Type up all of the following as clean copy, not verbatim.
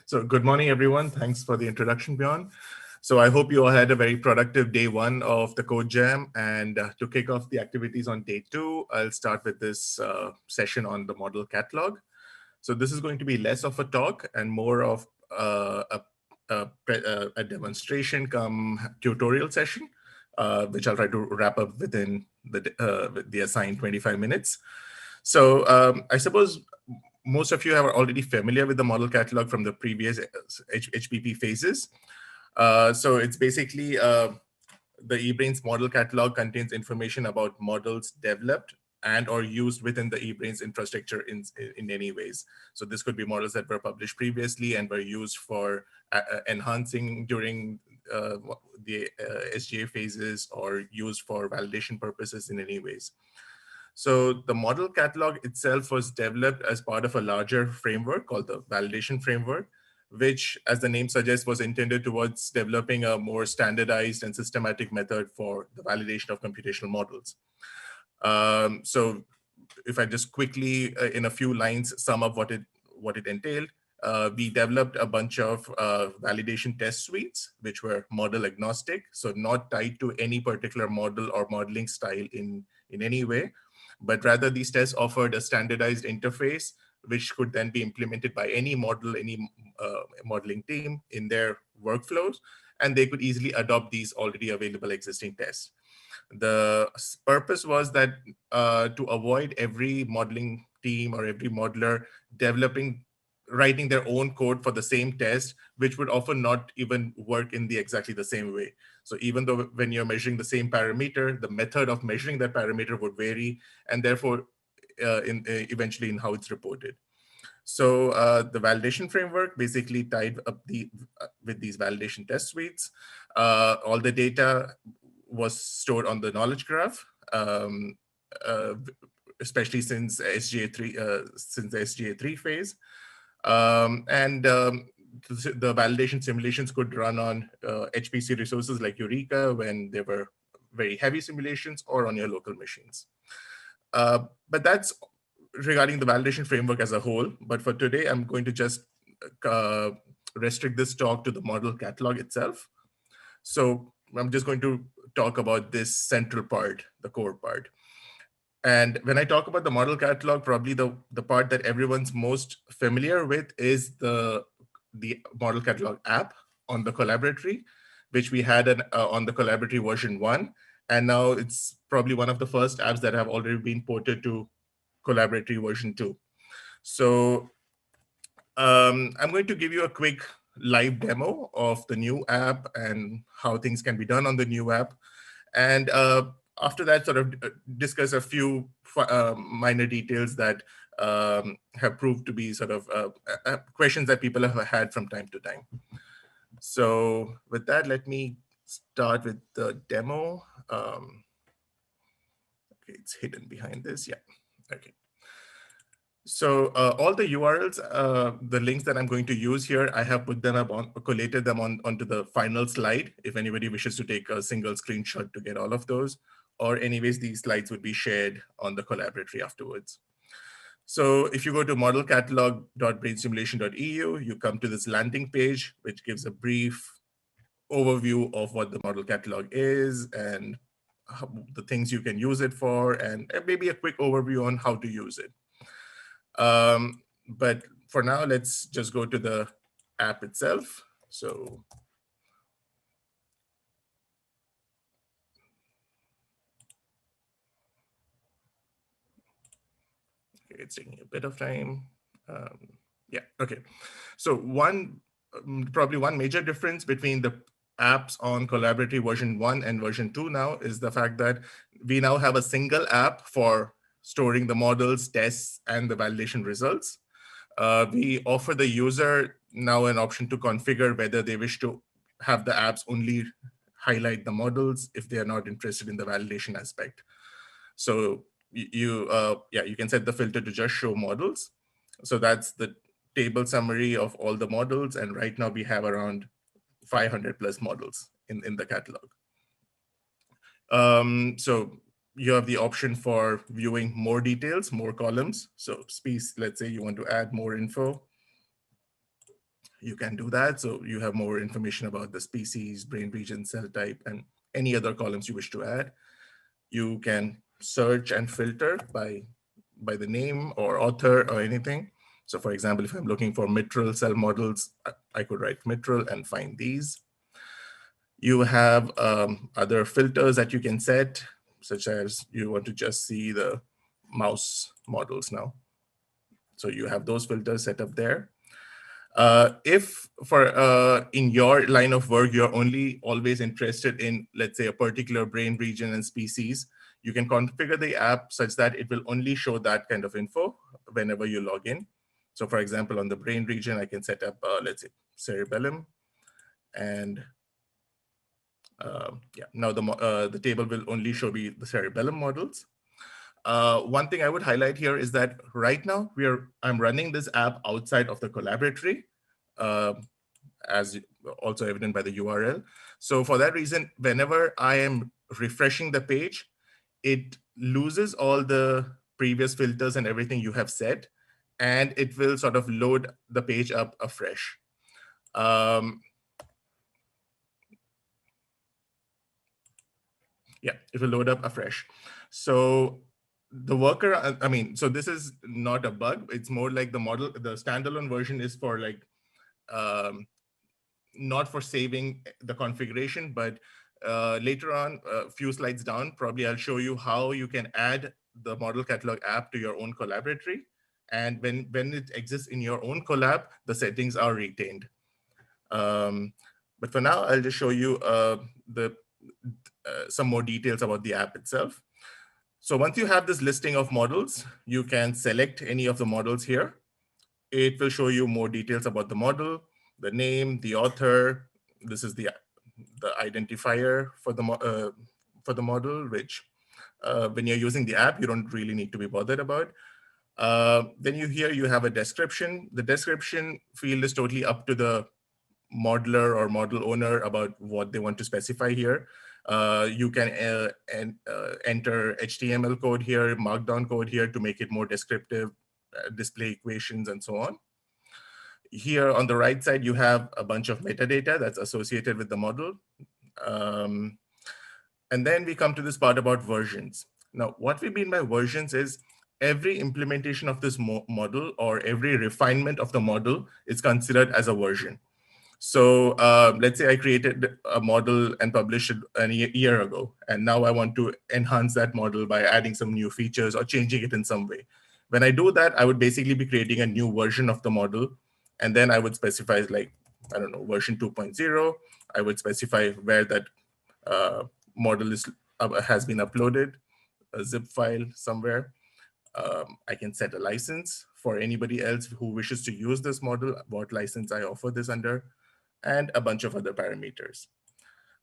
So good morning, everyone. Thanks for the introduction, Bjorn. So I hope you all had a very productive day one of the Codejam. And to kick off the activities on day two, I'll start with this session on the model catalog. So this is going to be less of a talk and more of a demonstration come tutorial session, which I'll try to wrap up within the assigned 25 minutes. So I suppose most of you are already familiar with the model catalog from the previous HPP phases. So it's basically the eBrains model catalog contains information about models developed and or used within the eBrains infrastructure in any ways. So this could be models that were published previously and were used for enhancing during the SGA phases or used for validation purposes in any ways. So the model catalog itself was developed as part of a larger framework called the validation framework, which, as the name suggests, was intended towards developing a more standardized and systematic method for the validation of computational models. So if I just quickly, in a few lines, sum up what it entailed, we developed a bunch of validation test suites, which were model agnostic, so not tied to any particular model or modeling style in any way, but rather these tests offered a standardized interface, which could then be implemented by any model, any modeling team in their workflows, and they could easily adopt these already available existing tests. The purpose was that to avoid every modeling team or every modeler writing their own code for the same test, which would often not even work in exactly the same way. So even though when you're measuring the same parameter, the method of measuring that parameter would vary, and therefore eventually in how it's reported. So the validation framework basically tied up with these validation test suites. All the data was stored on the knowledge graph, uh, especially since the SGA3 phase. The validation simulations could run on HPC resources like Eureka when they were very heavy simulations or on your local machines. But that's regarding the validation framework as a whole. But for today, I'm going to just restrict this talk to the model catalog itself. So I'm just going to talk about this central part, the core part. And when I talk about the model catalog, probably the part that everyone's most familiar with is the model catalog app on the Collaboratory, which we had on the Collaboratory version 1. And now it's probably one of the first apps that have already been ported to Collaboratory version 2. So I'm going to give you a quick live demo of the new app and how things can be done on the new app. And after that, sort of discuss a few minor details that have proved to be sort of questions that people have had from time to time. So with that, let me start with the demo. Okay, it's hidden behind this. Yeah, okay. So all the URLs, the links that I'm going to use here, I have put them collated them onto the final slide. If anybody wishes to take a single screenshot to get all of those, or anyways, these slides would be shared on the Collaboratory afterwards. So if you go to modelcatalog.brainsimulation.eu, you come to this landing page, which gives a brief overview of what the model catalog is and the things you can use it for, and maybe a quick overview on how to use it. But for now, let's just go to the app itself. So okay, it's taking a bit of time. Yeah, okay. So probably one major difference between the apps on Collaboratory version 1 and version 2 now is the fact that we now have a single app for storing the models, tests, and the validation results. We offer the user now an option to configure whether they wish to have the apps only highlight the models if they are not interested in the validation aspect. So you can set the filter to just show models. So that's the table summary of all the models. And right now we have around 500 plus models in the catalog. So you have the option for viewing more details, more columns. So let's say you want to add more info. you can do that. So you have more information about the species, brain region, cell type, and any other columns you wish to add. You can search and filter by the name or author or anything. So for example, if I'm looking for mitral cell models, I could write mitral and find these. You have other filters that you can set, such as you want to just see the mouse models now. So you have those filters set up there. If for in your line of work, you're only always interested in, let's say, a particular brain region and species, you can configure the app such that it will only show that kind of info whenever you log in. So for example, on the brain region, I can set up, let's say, cerebellum. And yeah, now the table will only show me the cerebellum models. One thing I would highlight here is that right now I'm running this app outside of the collaboratory, as also evident by the URL. So for that reason, whenever I am refreshing the page, it loses all the previous filters and everything you have set, and it will sort of load the page up afresh. Yeah, it will load up afresh. So the worker, I mean, so this is not a bug. It's more like the model, the standalone version is for like, not for saving the configuration, but later on, a few slides down, probably I'll show you how you can add the model catalog app to your own collaboratory. And when it exists in your own collab, the settings are retained. But for now, I'll just show you some more details about the app itself. So once you have this listing of models, you can select any of the models here. It will show you more details about the model, the name, the author. This is the identifier for the model, which when you're using the app, you don't really need to be bothered about. Then you have a description. The description field is totally up to the modeler or model owner about what they want to specify here. You can enter HTML code here, Markdown code here to make it more descriptive, display equations, and so on. Here on the right side, you have a bunch of metadata that's associated with the model. And then we come to this part about versions. Now, what we mean by versions is every implementation of this model or every refinement of the model is considered as a version. So let's say I created a model and published it a year ago, and now I want to enhance that model by adding some new features or changing it in some way. When I do that, I would basically be creating a new version of the model, and then I would specify, like, I don't know, version 2.0. I would specify where that model has been uploaded, a zip file somewhere. I can set a license for anybody else who wishes to use this model, what license I offer this under, and a bunch of other parameters.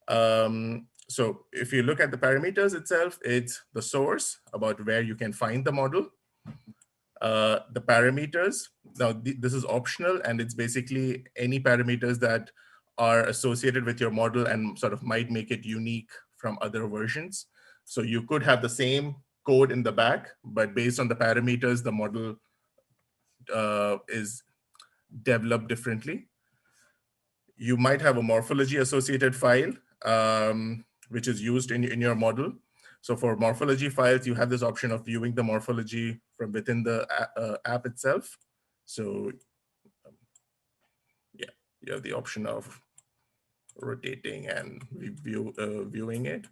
So if you look at the parameters itself, it's the source, about where you can find the model. The parameters, now this is optional, and it's basically any parameters that are associated with your model and sort of might make it unique from other versions. So you could have the same code in the back, but based on the parameters, the model is developed differently. You might have a morphology associated file, which is used in your model. So for morphology files, you have this option of viewing the morphology from within the app itself. So yeah, you have the option of rotating and viewing it.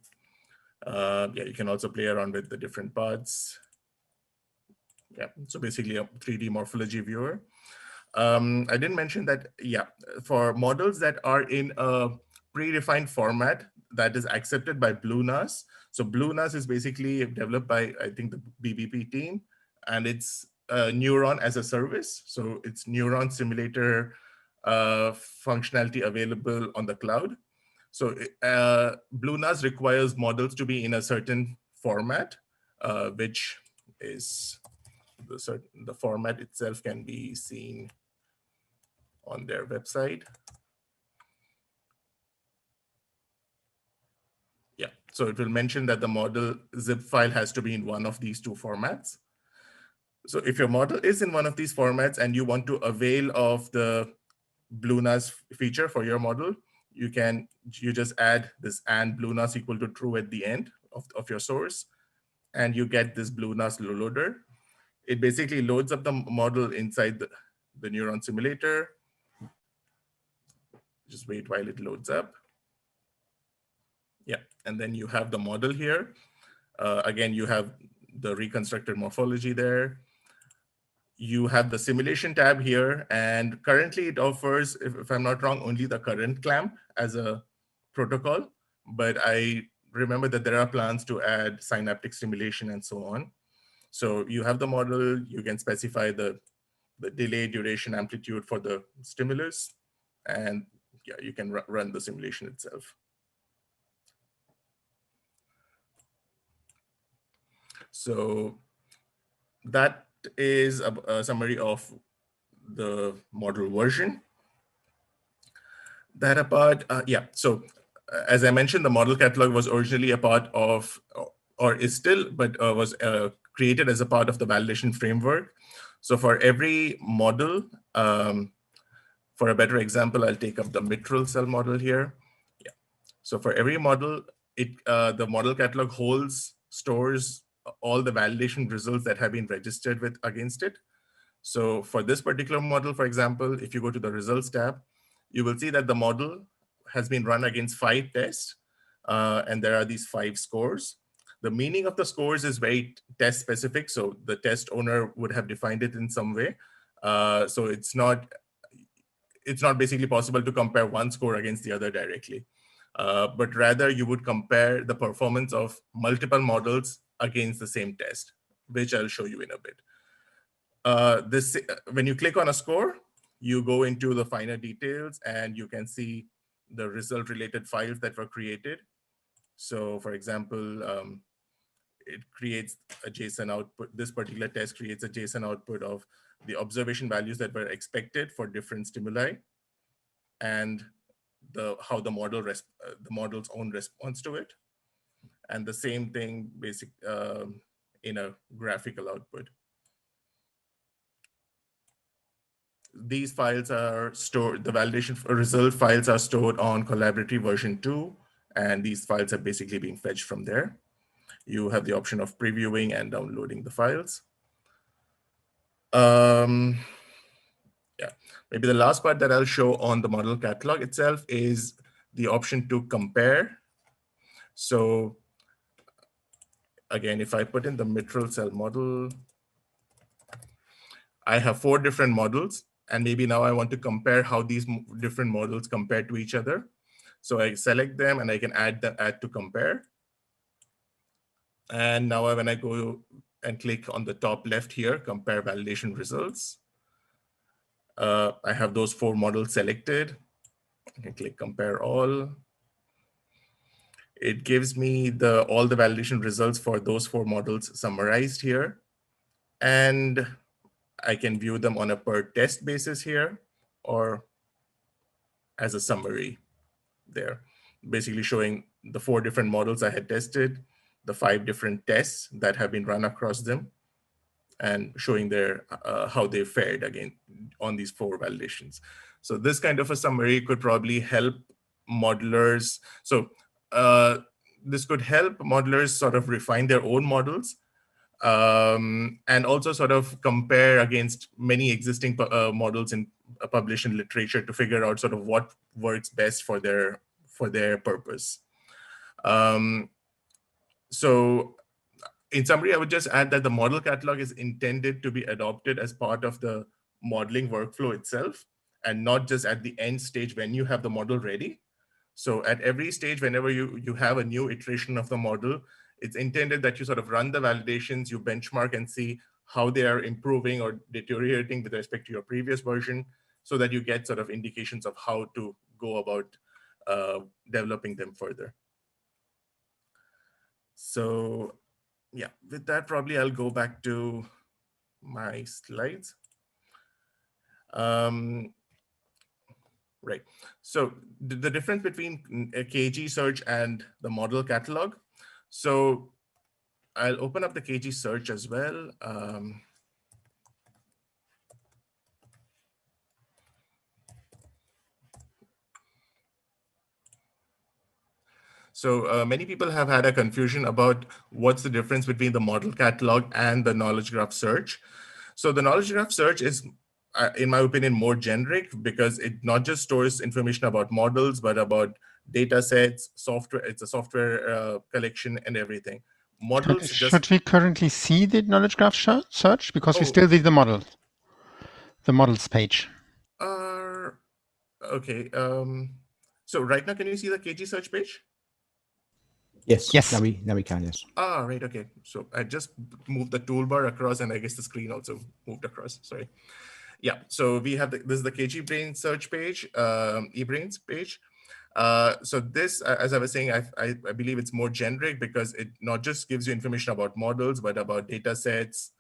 Yeah, you can also play around with the different parts. Yeah, so basically a 3D morphology viewer. I didn't mention that, yeah, for models that are in a predefined format that is accepted by BlueNAS. So BlueNAS is basically developed by, I think, the BBP team, and it's Neuron as a service. So it's Neuron simulator functionality available on the cloud. So BlueNAS requires models to be in a certain format, which is the format itself can be seen on their website. Yeah, so it will mention that the model zip file has to be in one of these two formats. So if your model is in one of these formats and you want to avail of the BlueNAS feature for your model, you just add this and BlueNAS equal to true at the end of your source, and you get this BlueNAS loader. It basically loads up the model inside the neuron simulator. Just wait while it loads up. Yeah, and then you have the model here. Again, you have the reconstructed morphology there. You have the simulation tab here, and currently it offers, if I'm not wrong, only the current clamp as a protocol, but I remember that there are plans to add synaptic stimulation and so on. So you have the model, you can specify the delay, duration, amplitude for the stimulus, and yeah, you can run the simulation itself. So that is a summary of the model version. That apart, yeah. So as I mentioned, the model catalog was originally a part of, or is still, but was created as a part of the validation framework. So for every model, for a better example, I'll take up the mitral cell model here. Yeah. So for every model, the model catalog stores all the validation results that have been registered against it. So for this particular model, for example, if you go to the results tab, you will see that the model has been run against 5 tests, and there are these 5 scores. The meaning of the scores is very test specific, so the test owner would have defined it in some way. So it's not basically possible to compare one score against the other directly, but rather you would compare the performance of multiple models against the same test, which I'll show you in a bit. When you click on a score, you go into the finer details and you can see the result related files that were created. So for example, it creates a JSON output. This particular test creates a JSON output of the observation values that were expected for different stimuli and how the model's own response to it. And the same thing in a graphical output. These files are stored, the validation result files are stored on Collaboratory version 2, and these files are basically being fetched from there. You have the option of previewing and downloading the files. Yeah, maybe the last part that I'll show on the model catalog itself is the option to compare. So again, if I put in the mitral cell model, I have 4 different models, and maybe now I want to compare how these different models compare to each other. So I select them and I can add to compare. And now when I go and click on the top left here, compare validation results, I have those 4 models selected. I can click compare all. It gives me all the validation results for those 4 models summarized here. And I can view them on a per test basis here or as a summary there, basically showing the 4 different models I had tested, the 5 different tests that have been run across them, and showing how they fared again on these 4 validations. So this kind of a summary could probably help modelers. So this could help modelers sort of refine their own models, and also sort of compare against many existing models in published in literature to figure out sort of what works best for their purpose. So in summary, I would just add that the model catalog is intended to be adopted as part of the modeling workflow itself, and not just at the end stage when you have the model ready. So at every stage, whenever you have a new iteration of the model, it's intended that you sort of run the validations, you benchmark and see how they are improving or deteriorating with respect to your previous version, so that you get sort of indications of how to go about developing them further. So yeah, with that, probably I'll go back to my slides. Right. So the difference between a KG search and the model catalog. So I'll open up the KG search as well. So many people have had a confusion about what's the difference between the model catalog and the knowledge graph search. So the knowledge graph search is, in my opinion, more generic because it not just stores information about models, but about data sets, software. It's a software collection and everything. Models just... Should we currently see the knowledge graph search? Because we Oh, still see the models page. okay. So right now, can you see the KG search page? Yes. Yes. Now we can, yes. Ah, right. Okay. So I just moved the toolbar across, and I guess the screen also moved across. Sorry. Yeah. So we have this is the KG Brain search page, eBrains page. So this, as I was saying, I believe it's more generic because it not just gives you information about models, but about data sets,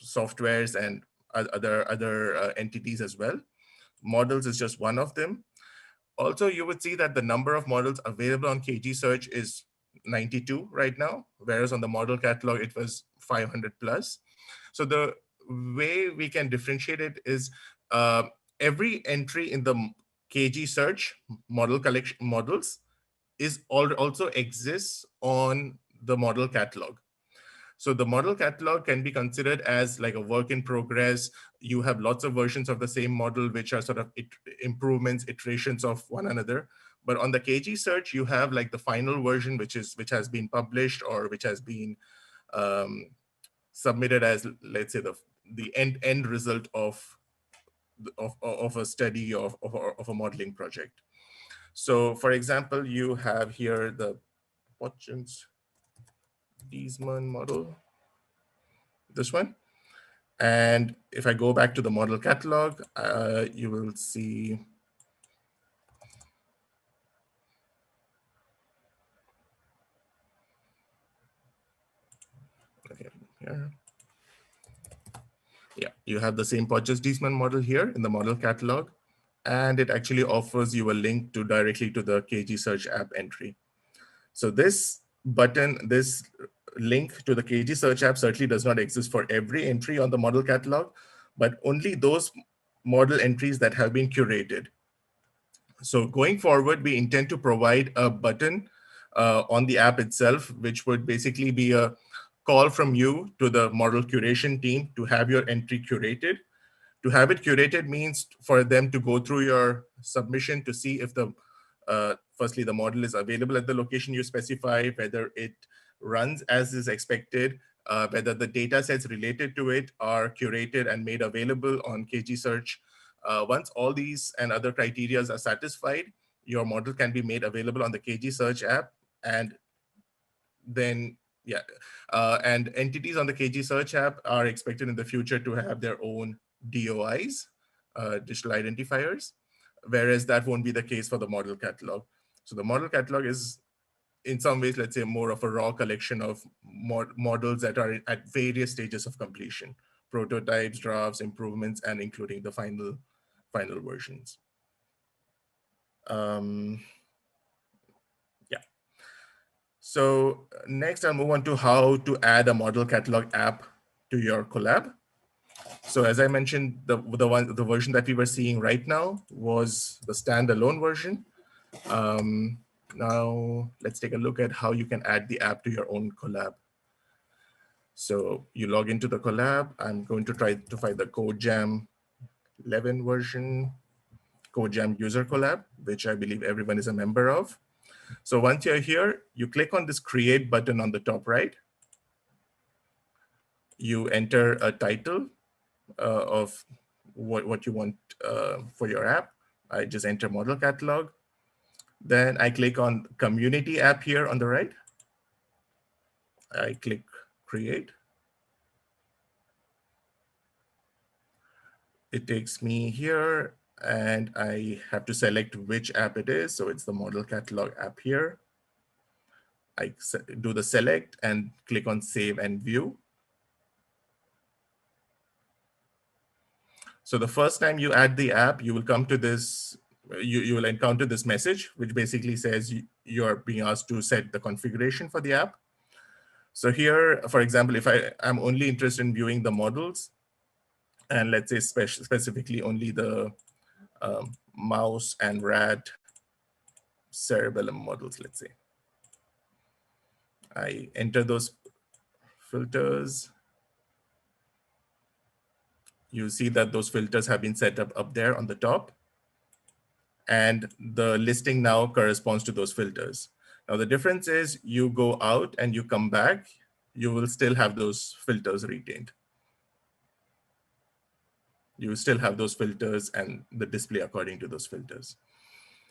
softwares, and other entities as well. Models is just one of them. Also, you would see that the number of models available on KG search is 92 right now, whereas on the model catalog, it was 500 plus. So the way we can differentiate it is every entry in the KG search model collection models is also exists on the model catalog. So the model catalog can be considered as like a work in progress. You have lots of versions of the same model, which are sort of improvements, iterations of one another. But on the KG search, you have like the final version, which has been published or which has been submitted as, let's say, the end result of a study of a modeling project. So, for example, you have here the Potjens-Diesmann model, this one. And if I go back to the model catalog, you will see here. Yeah, you have the same Potjens-Diesmann model here in the model catalog, and it actually offers you a link directly to the KG search app entry. So this button, this link to the KG search app certainly does not exist for every entry on the model catalog, but only those model entries that have been curated. So going forward, we intend to provide a button on the app itself, which would basically be a call from you to the model curation team to have your entry curated. To have it curated means for them to go through your submission to see if firstly, the model is available at the location you specify, whether it runs as is expected, whether the data sets related to it are curated and made available on KG search. Once all these and other criteria are satisfied, your model can be made available on the KG search app. And then, yeah, and entities on the KG search app are expected in the future to have their own DOIs, digital identifiers, whereas that won't be the case for the model catalog. So the model catalog is, in some ways, let's say, more of a raw collection of models that are at various stages of completion: prototypes, drafts, improvements, and including the final versions. Yeah. So next, I'll move on to how to add a model catalog app to your Collab. So as I mentioned, the version that we were seeing right now was the standalone version. Now let's take a look at how you can add the app to your own Collab. So you log into the Collab. I'm going to try to find the Codejam 11 version, Codejam user Collab, which I believe everyone is a member of. So once you're here, you click on this create button on the top right. You enter a title of what you want for your app. I just enter model catalog. Then I click on community app here on the right. I click create. It takes me here and I have to select which app it is. So it's the model catalog app here. I do the select and click on save and view. So the first time you add the app, you will come to this, you will encounter this message, which basically says you're being asked to set the configuration for the app. So here, for example, if I'm only interested in viewing the models, and let's say specifically only the mouse and rat cerebellum models, let's say. I enter those filters. You see that those filters have been set up there on the top. And the listing now corresponds to those filters. Now, the difference is you go out and you come back, you will still have those filters retained. You still have those filters and the display according to those filters.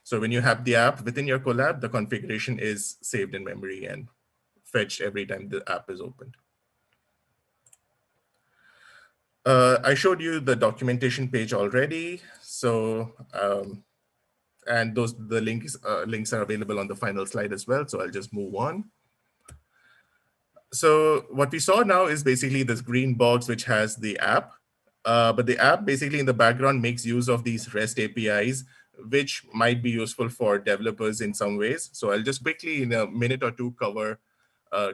So when you have the app within your Collab, the configuration is saved in memory and fetched every time the app is opened. I showed you the documentation page already. So, and the links are available on the final slide as well. So I'll just move on. So what we saw now is basically this green box, which has the app. But the app basically in the background makes use of these REST APIs, which might be useful for developers in some ways. So I'll just quickly, in a minute or two,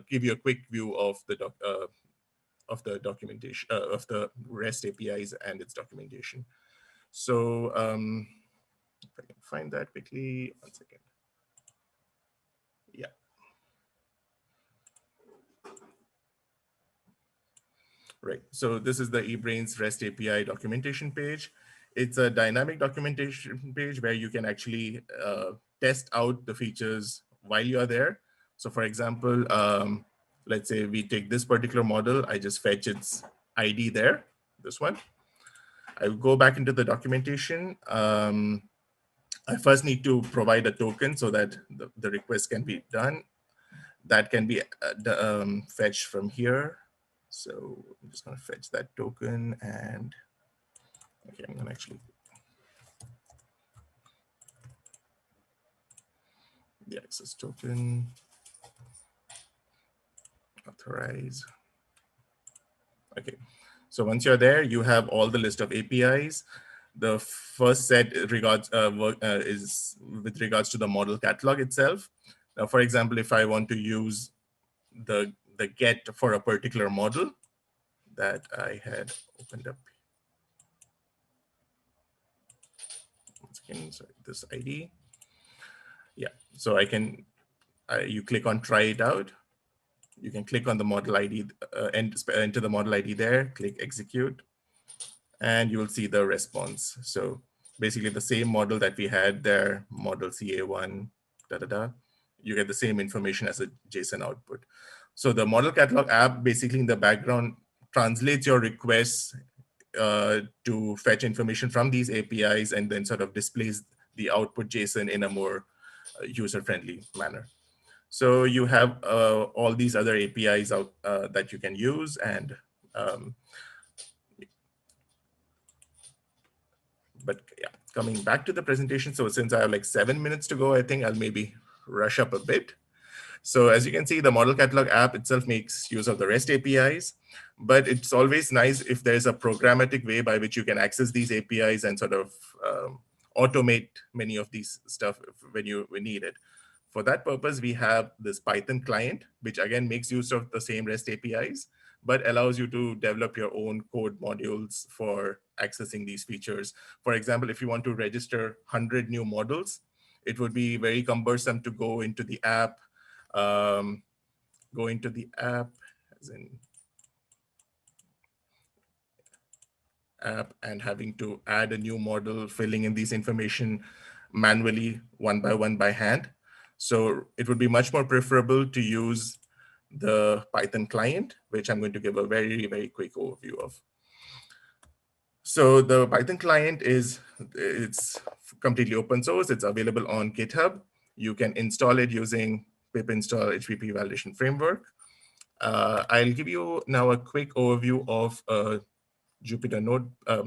give you a quick view of the documentation of the REST APIs and its documentation. So if I can find that quickly, 1 second. Yeah. Right. So this is the eBRAINS REST API documentation page. It's a dynamic documentation page where you can actually test out the features while you are there. So for example, let's say we take this particular model. I just fetch its ID there, this one. I will go back into the documentation. I first need to provide a token so that the request can be done. That can be fetched from here. So I'm just going to fetch that token and okay, I'm going to actually the access token, authorize. Okay, so once you're there, you have all the list of APIs. The first set is with regards to the model catalog itself. Now, for example, if I want to use the get for a particular model that I had opened up. Once again, sorry, this ID. Yeah, so I can, you click on try it out. You can click on the model ID, enter the model ID there, click execute, and you will see the response. So basically the same model that we had there, model CA1, you get the same information as a JSON output. So the model catalog app basically in the background translates your requests to fetch information from these APIs and then sort of displays the output JSON in a more user-friendly manner. So you have all these other APIs out that you can use. And but yeah, coming back to the presentation. So since I have like 7 minutes to go, I think I'll maybe rush up a bit. So as you can see, the model catalog app itself makes use of the REST APIs, but it's always nice if there's a programmatic way by which you can access these APIs and sort of automate many of these stuff when you need it. For that purpose, we have this Python client, which again makes use of the same REST APIs, but allows you to develop your own code modules for accessing these features. For example, if you want to register 100 new models, it would be very cumbersome to go into the app, as in app and having to add a new model, filling in these information manually one by hand. So it would be much more preferable to use the Python client, which I'm going to give a very, very quick overview of. So the Python client it's completely open source. It's available on GitHub. You can install it using pip install HTTP validation framework. I'll give you now a quick overview of Jupyter node a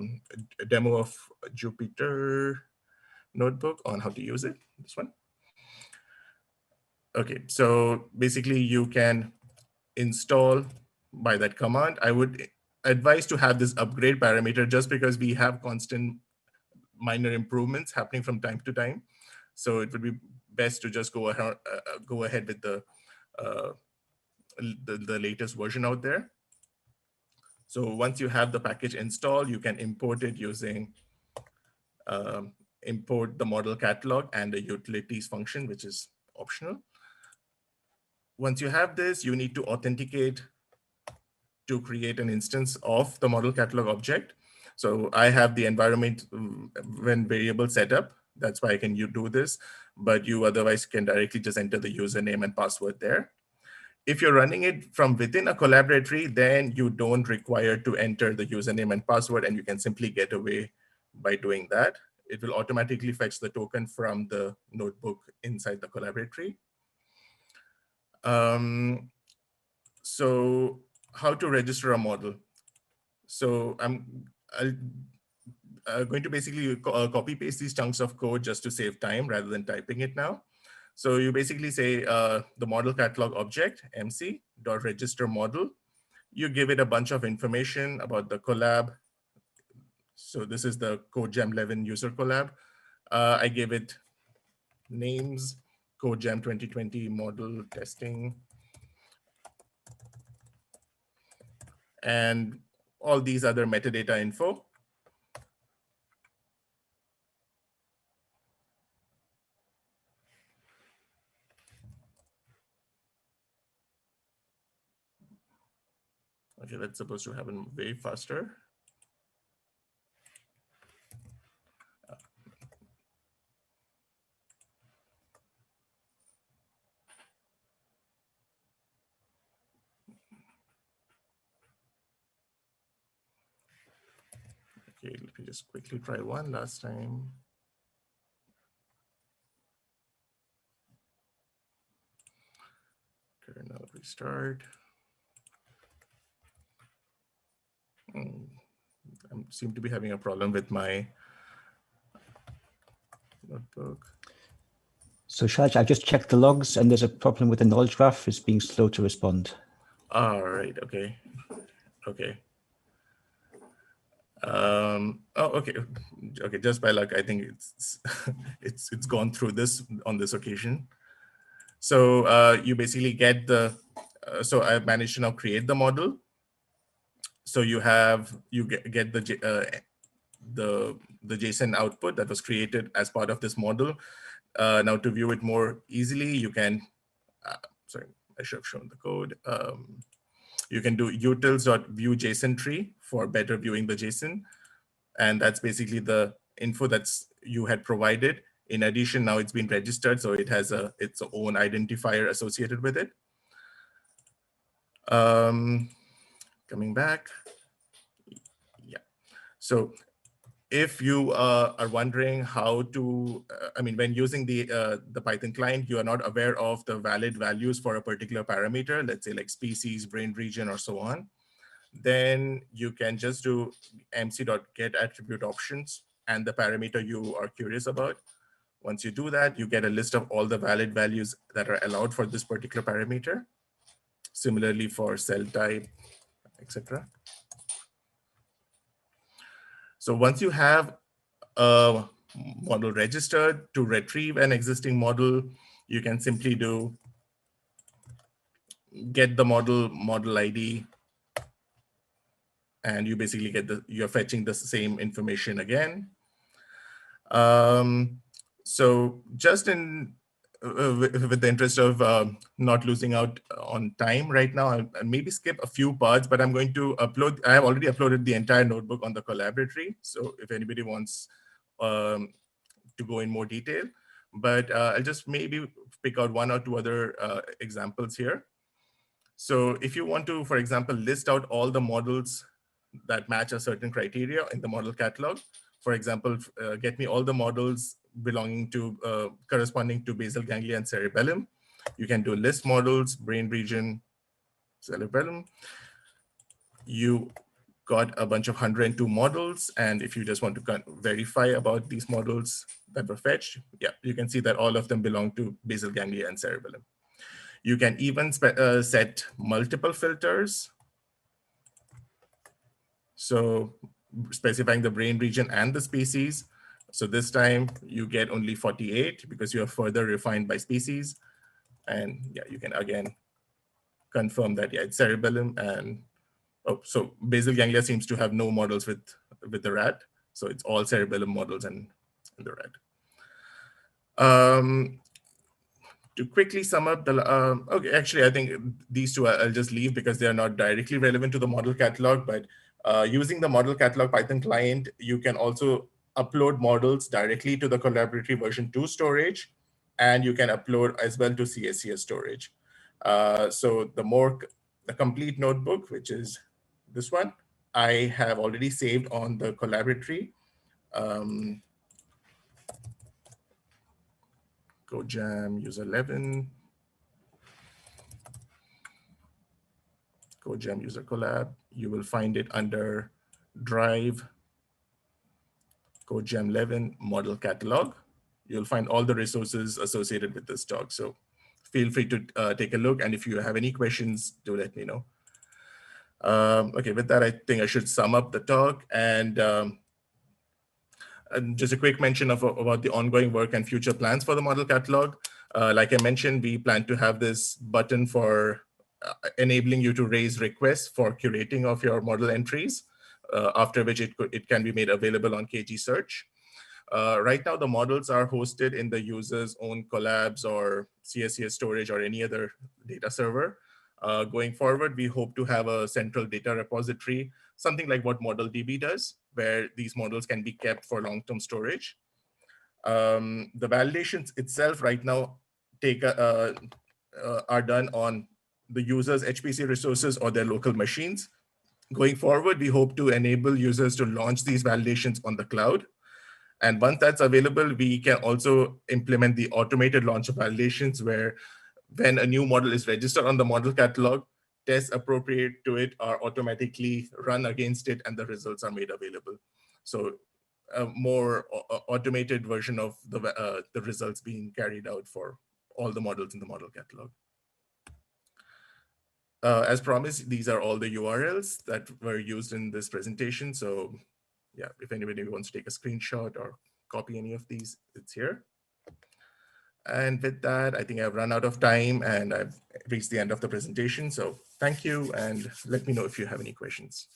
demo of Jupyter notebook on how to use it. This one. Okay, so basically you can install by that command. I would advise to have this upgrade parameter just because we have constant minor improvements happening from time to time. So it would be best to just go ahead with the latest version out there. So once you have the package installed, you can import it using import the model catalog and the utilities function, which is optional. once you have this, you need to authenticate to create an instance of the model catalog object. So I have the environment when variable setup. That's why I can do this, but you otherwise can directly just enter the username and password there. If you're running it from within a collaboratory, then you don't require to enter the username and password, and you can simply get away by doing that. It will automatically fetch the token from the notebook inside the collaboratory. So how to register a model? So I'm going to basically copy paste these chunks of code just to save time rather than typing it now. So you basically say the model catalog object, MC.register model. You give it a bunch of information about the collab. So this is the Codejam 11 user collab. I gave it names, Codejam 2020 model testing, and all these other metadata info. Okay, that's supposed to happen way faster. Okay, let me just quickly try one last time. Kernel restart. I seem to be having a problem with my notebook. So Shailesh, I've just checked the logs and there's a problem with the knowledge graph. It's being slow to respond. All right, okay. Okay. Oh, okay. Okay, just by luck, I think it's it's gone through this on this occasion. So you basically get the, so I managed to now create the model. So you get the JSON output that was created as part of this model. Now to view it more easily, you can, sorry, I should have shown the code. You can do utils.viewJSON tree for better viewing the JSON. And that's basically the info that's you had provided. In addition, now it's been registered, so it has its own identifier associated with it. Coming back. Yeah. So if you are wondering how to, I mean, when using the Python client, you are not aware of the valid values for a particular parameter, let's say like species, brain region, or so on, then you can just do mc.getAttributeOptions and the parameter you are curious about. Once you do that, you get a list of all the valid values that are allowed for this particular parameter. Similarly for cell type, etc. So once you have a model registered, to retrieve an existing model, you can simply do get the model ID, and you basically get you're fetching the same information again. So just in with the interest of not losing out on time right now, I'll maybe skip a few parts, but I'm going to upload, I have already uploaded the entire notebook on the collaboratory. So if anybody wants to go in more detail, but I'll just maybe pick out one or two other examples here. So if you want to, for example, list out all the models that match a certain criteria in the model catalog, for example, get me all the models belonging to, corresponding to basal ganglia and cerebellum. You can do list models, brain region, cerebellum. You got a bunch of 102 models. And if you just want to verify about these models that were fetched, yeah, you can see that all of them belong to basal ganglia and cerebellum. You can even set multiple filters. So specifying the brain region and the species. So this time you get only 48 because you are further refined by species. And yeah, you can again confirm that, yeah, it's cerebellum. And oh, so basal ganglia seems to have no models with the rat. So it's all cerebellum models and the rat. To quickly sum up okay, actually, I think these two I'll just leave because they are not directly relevant to the model catalog, but using the model catalog Python client, you can also upload models directly to the collaboratory version 2 storage, and you can upload as well to CSCS storage. So the complete notebook, which is this one, I have already saved on the collaboratory. Codejam user 11, Codejam user collab. You will find it under Drive, Codejam 11 model catalog. You'll find all the resources associated with this talk. So feel free to take a look. And if you have any questions, do let me know. Okay, with that, I think I should sum up the talk. And just a quick mention about the ongoing work and future plans for the model catalog. Like I mentioned, we plan to have this button for enabling you to raise requests for curating of your model entries, after which it can be made available on KG Search. Right now, the models are hosted in the user's own Collabs or CSCS storage or any other data server. Going forward, we hope to have a central data repository, something like what ModelDB does, where these models can be kept for long-term storage. The validations itself right now are done on the user's HPC resources or their local machines. Going forward, we hope to enable users to launch these validations on the cloud. And once that's available, we can also implement the automated launch of validations, where when a new model is registered on the model catalog, tests appropriate to it are automatically run against it and the results are made available. So a more automated version of the results being carried out for all the models in the model catalog. As promised, these are all the URLs that were used in this presentation. So yeah, if anybody wants to take a screenshot or copy any of these, it's here. And with that, I think I've run out of time and I've reached the end of the presentation. So thank you, and let me know if you have any questions.